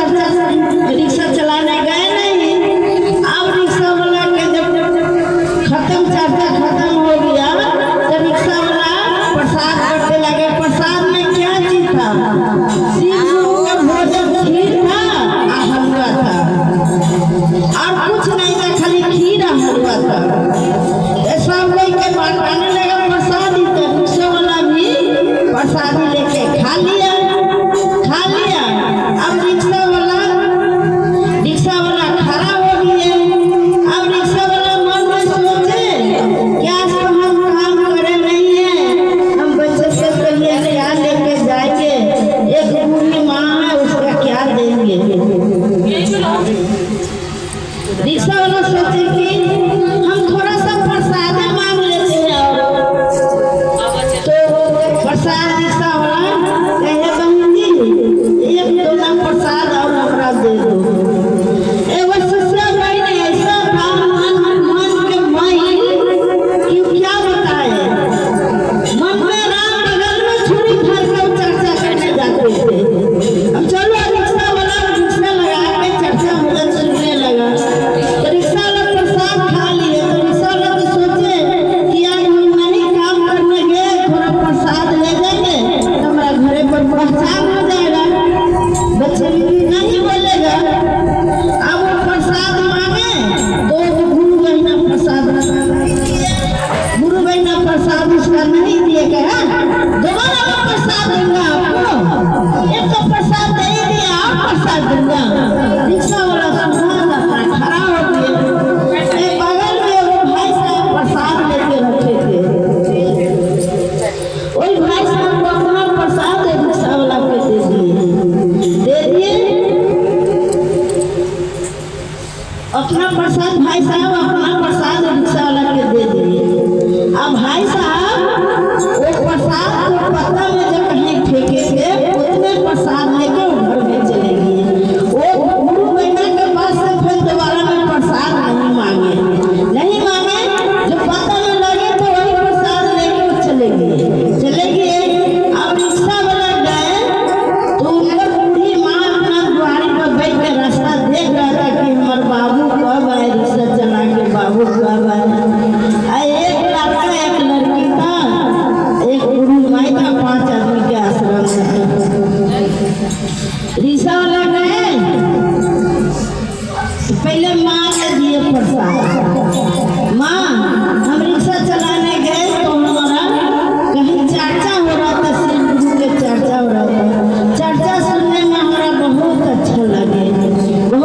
Rickshaw चलाने गए नहीं। अब रिक्शा वाला के जब चर्चा खत्म हो गया तो रिक्शा वाला प्रसाद करते लगे। प्रसाद में क्या चीज था? शिव गुरु का भोजन खीर था और हलवा था, और कुछ नहीं था, खाली खीर और हलवा था। सब लोग के बांटने लगा प्रसादी। तो रिक्शा वाला भी प्रसादी लेके खा लिया। अब रिक्शा वाला खड़ा हो गया। अब रिक्शा वाला मन में सोचे क्या हम काम करे नहीं है, हम बच्चे से कहिए क्या लेके जाएंगे, एक बूढ़ी माँ है उसका क्या देंगे। रिक्शा वाला सोचे कि हम थोड़ा सा प्रसाद मांग लेते हैं। तो प्रसाद रिक्शा वाला कहे बहन जी एक दो ना प्रसाद और हमरा दे दो। ऐसा था मन के माई कि क्या बताए, मन में राम बगल में छुरी भर कर चर्चा करने जाते थे। अब चलो रिक्शा वाला रिक्शा लगा के चर्चा मुझे सुनने लगा। तो रिक्शा वाला प्रसाद खा लिए। तो रिक्शा वाला तो सोचे कि आज हम नहीं काम करने गए, थोड़ा प्रसाद ले जाएंगे तो हमारा घरे पर पहचान हो जाएगा, बच्चे नहीं बोलेगा। अब वो प्रसाद मांगे तो गुरु बहना प्रसाद उसका नहीं दिए कहा दोबारा मैं प्रसाद दूंगा आपको, एक तो प्रसाद दे दिया आप प्रसाद दूंगा। रिक्शा वाला सुना था, खड़ा हो गया। एक बगल में वो भाई साहब प्रसाद लेके रखे थे, वही भाई साहब को अपना प्रसाद रिक्शा वाला पे दे दिए अपना प्रसाद। भाई साहब अपना प्रसाद रिक्शा वाला के दे दिए। अब भाई साहब वो प्रसाद को पता में जब कहीं फेंके थे उतने प्रसाद लेके घर में चले गए। वो गुरु बहना के पास से फिर दोबारा में प्रसाद नहीं मांगे। जब पता में लगे तो वही प्रसाद लेके वो चले गए। अब रिक्शा वाला गए तो उनका बूढ़ी माँ अपना द्वारी पर बैठ के रास्ता देख रहा था कि हमारे बाबू कब आए, रिक्शा चला के बाबू कब आए। एक लड़का एक लड़की था, एक बूढ़ी माई था, 5 आदमी के आश्रम था। रिक्शा वाला गए पहले माँ के दिए प्रसाद। माँ हम रिक्शा चलाने गए तो हमारा कहीं चर्चा हो रहा था, शिव गुरु के चर्चा हो रहा था। चर्चा सुनने में हमारा बहुत अच्छा लगे। हम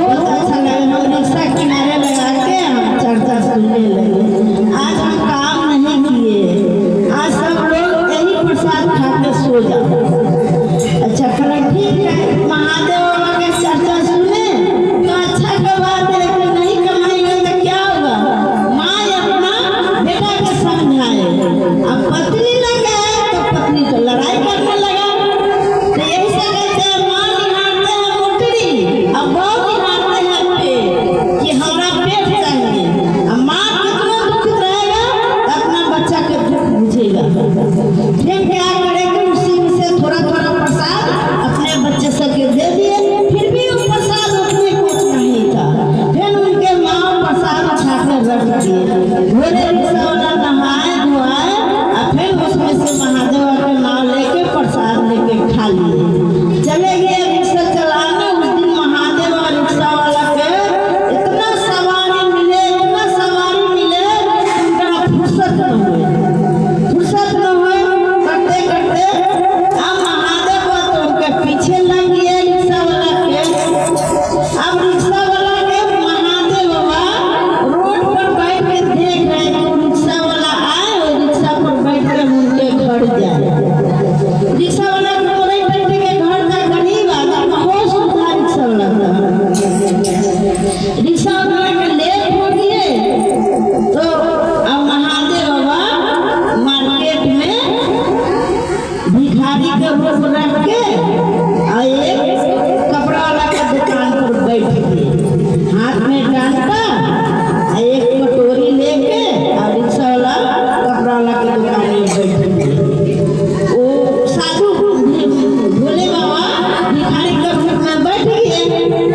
रिक्शा किनारे लगा के हम चर्चा सुनने लगे। आज हम काम नहीं किए, आज सब लोग यही प्रसाद खा के सो जाओ। अच्छा खरा ठीक है, महादेव बाबा के चर्चा सुने तो अच्छा का बात है, कि नहीं कमाएंगे तो क्या होगा। माँ अपना बेटा के समय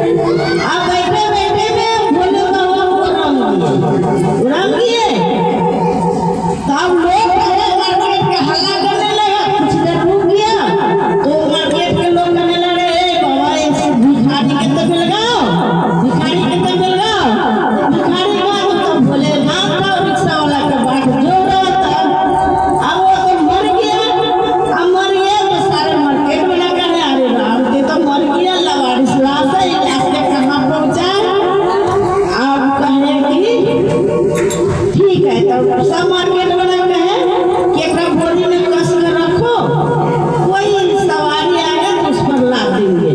अब बैठे बैठे में भोले बाबा को रंग दिए। तब लोग मार्केट के हल्ला करने लगा, कुछ देर रुक गया तो मार्केट के लोग कहने लगे बाबा ऐसे भिखारी के तो मिल गया, भिखारी के तो मिल गया। भिखारी का तो भोले नाम था, रिक्शा वाला का बाट जो रहा था। अब वो तो मर गया, अब मर गया तो सारे मार्केट वाला कहे अरे राम के तो मर गया, लवारिस लाश है, लाश के कहाँ पहुँचा। आप कहे कि ठीक है, तो सब मार्केट वाला कहे कि एक बोरी में कस कर रखो, कोई सवारी आएगा तो उस पर ला देंगे।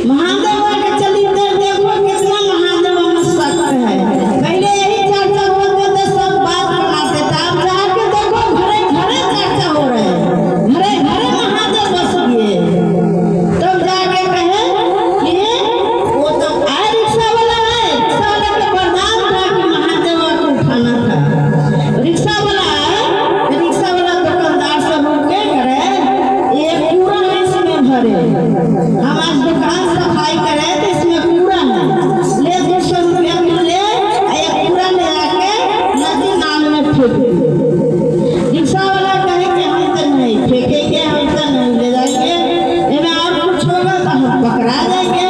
महादेव के चरित्र देखो कितना महादेव में शक्ति है। पहले यही चर्चा होते थे, सब बात बनाते थे। अब जाके देखो घरे घरे चर्चा हो रहे हैं, घरे घरे महादेव बस गए। तब जाके कहे कि वो तो आए रिक्शा वाला है, रिक्शा वाला का वरदान था कि महादेव को उठाना था। रिक्शा वाला है, रिक्शा वाला दुकानदार से बोल के करे ये पूरा इसमें भरे, हम आज दुकान सफाई करे तो इसमें कूड़ा है, ले 200 रुपया में ले, एक कूड़ा ले आके नदी नाल में फेंक दे। रिक्शा वाला कहे कि हम तो नहीं फेंकेंगे, हम तो नहीं ले जाएंगे, इन्हें और कुछ होगा तो हम पकड़ा जाएंगे।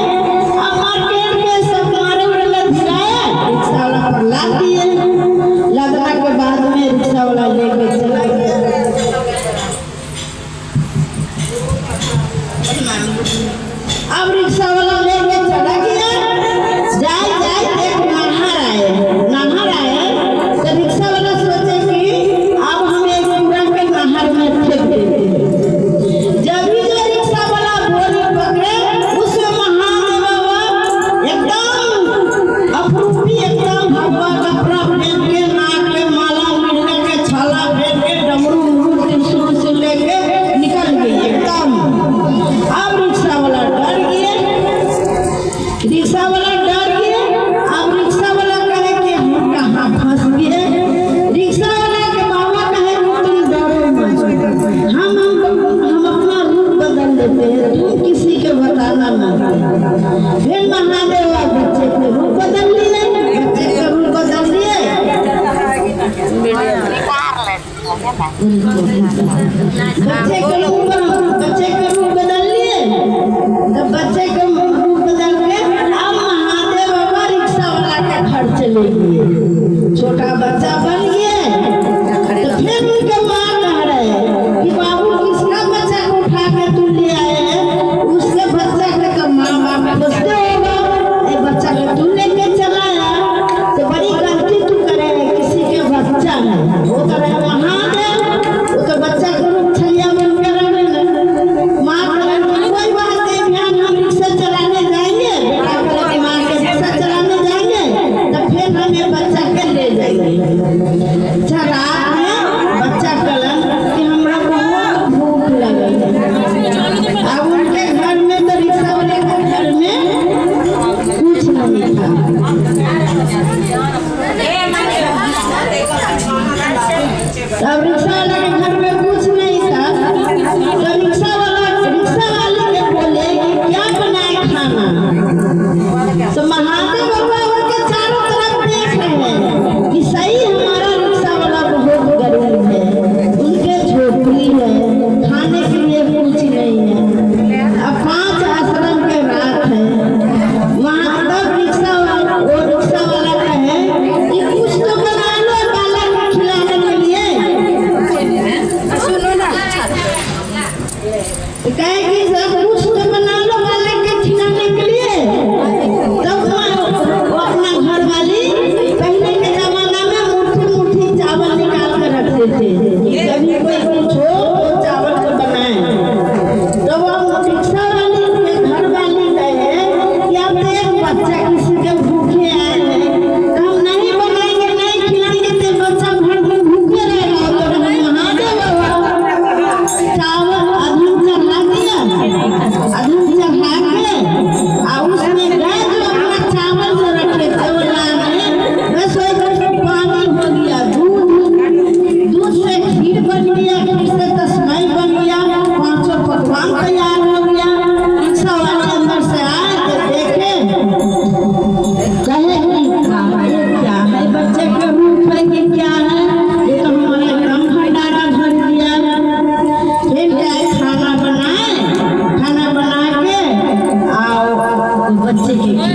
अब मार्केट के सब मारे उड़े धिराया, रिक्शा वाला पर लाद दिए। लादने के बाद में रिक्शा वाला लेके चला गया। अब रिक्शा वाला लेके चला गया, जाए एक नहर आए तो रिक्शा वाला सोचे कि अब हम एक कूड़ा के नहर में फेंक देते हैं। जब भी जो रिक्शा वाला बोरी पकड़े उसमें महादेव बाबा एकदम अपरूपी, एकदम भगवा कपड़ा पहन के, नाक के माला मिलने के, छाला पहन के, डमरू त्रिशूल से लेके निकल गई एकदम। अब रिक्शा वाला डर गया, रिक्शा वाला डर गया। अब रिक्शा वाला कहे कि हम कहाँ फंस गए। रिक्शा वाला के बाबा कहे कि तुम डरो मत, हम अपना रूप बदल लेते हैं, तुम किसी के बताना मत। फिर महादेव बच्चे के रूप बदल लिए, बच्चे के रूप बदल लिए। बच्चे के रूप बदल लिए, तो बच्चे के रूप बदल के अब महादेव बाबा रिक्शा वाला के घर चले गए। छोटा बच्चा बन गया। तो फिर उनके माँ कह रहे कि बाबू किसका बच्चा को उठा के तू ले आए हैं, उसके बच्चा के तो माँ बाप पूछते होगा, ये बच्चा को तू लेके चला आया तो बड़ी गलती तू करे, किसी के बच्चा है वो करे महादेव, वो तो बच्चा के रूप छलिया बन के रहने लगे। माँ करे कोई बात नहीं, ध्यान हम रिक्शा चलाने जाएंगे, बेटा करे कि माँ के रिक्शा चलाने जाएंगे तो फिर हम ये बच्चा के ले जाएंगे। जी की